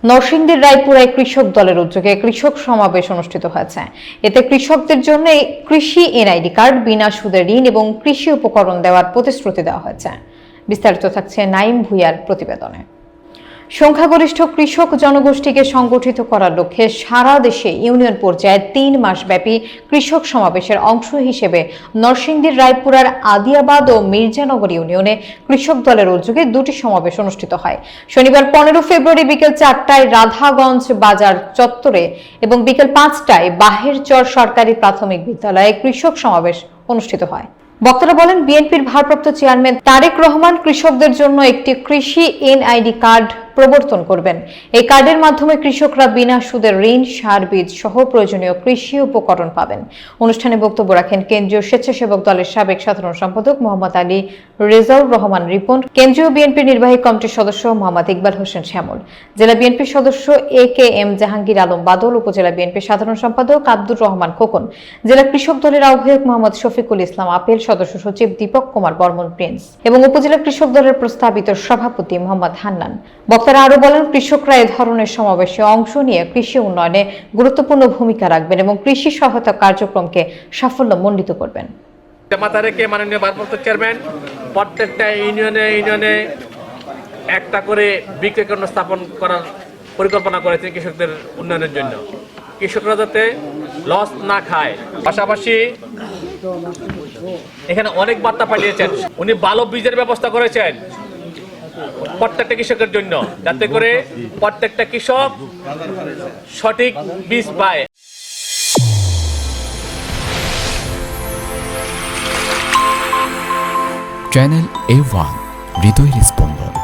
নরসিংদীর রায়পুরায় কৃষক দলের উদ্যোগে কৃষক সমাবেশ অনুষ্ঠিত হয়েছে। এতে কৃষকদের জন্য কৃষি এনআইডি কার্ড, বিনা সুদে ঋণ এবং কৃষি উপকরণ দেওয়ার প্রতিশ্রুতি দেওয়া হয়েছে। বিস্তারিত থাকছে নাইম ভুঁইয়ার প্রতিবেদনে। সংখ্যাগরিষ্ঠ কৃষক জনগোষ্ঠীকে সংগঠিত করার লক্ষ্যে সারা দেশে ইউনিয়ন পর্যায়ে 3 মাসব্যাপী কৃষক সমাবেশের অংশ হিসেবে নরসিংদীর রায়পুরার আদিয়াবাদ ও মির্জানগর ইউনিয়নে কৃষক দলের উদ্যোগে 2টি সমাবেশ অনুষ্ঠিত হয়। শনিবার 15 ফেব্রুয়ারি বিকেল 4টায় রাধাগঞ্জ বাজার চত্বরে এবং বিকেল 5টায় বাহেরচর সরকারি প্রাথমিক বিদ্যালয়ে কৃষক সমাবেশ অনুষ্ঠিত হয়। বক্তারা বলেন, বিএনপির ভারপ্রাপ্ত চেয়ারম্যান তারেক রহমান কৃষকদের জন্য একটি কৃষি এনআইডি কার্ড প্রবর্তন করবেন। এই কার্ডের মাধ্যমে কৃষকরা বিনা সুদে ঋণ, সার, বীজ সহ প্রয়োজনীয় কৃষি উপকরণ পাবেন। অনুষ্ঠানে বক্তব্য রাখেন কেন্দ্রীয় স্বেচ্ছাসেবক দলের সাবেক সাধারণ সম্পাদক মোহাম্মদ আলী রেজাউর রহমান রিপন, কেন্দ্রীয় বিএনপির নির্বাহী কমিটির সদস্য মোহাম্মদ ইকবাল হোসেন শ্যামল, জেলা বিএনপির সদস্য AKM জাহাঙ্গীর আলম বাদল, উপজেলা বিএনপির সাধারণ সম্পাদক আব্দুর রহমান খোকন, জেলা কৃষক দলের আহ্বায়ক মোহাম্মদ শফিকুল ইসলাম আপেল, সদস্য সচিব দীপক কুমার বর্মন প্রিন্স এবং উপজেলা কৃষক দলের প্রস্তাবিত সভাপতি মোহাম্মদ হান্নান। বক্তারা আরো বলেন, কৃষকরা এ ধরনের সমাবেশে অংশ নিয়ে কৃষি উন্নয়নে গুরুত্বপূর্ণ ভূমিকা রাখবেন এবং কৃষি সহায়তা কার্যক্রমকে সাফল্যমণ্ডিত করবেন। মাথা রেখে মাননীয় ভারপ্রাপ্ত চেয়ারম্যান প্রত্যেকটা ইউনিয়নে একটা করে বিক্রয় কেন্দ্র স্থাপন করার পরিকল্পনা করেছেন কৃষকদের উন্নয়নের জন্য, কৃষকরা যাতে লস না খায়। পাশাপাশি এখানে অনেক বার্তা পাঠিয়েছেন। উনি ভালো বীজের ব্যবস্থা করেছেন প্রত্যেকটা কৃষকের জন্য, যাতে করে প্রত্যেকটা কৃষক সঠিক বীজ পায়। চ্যানেল A1 হৃদয়ের স্পন্দন।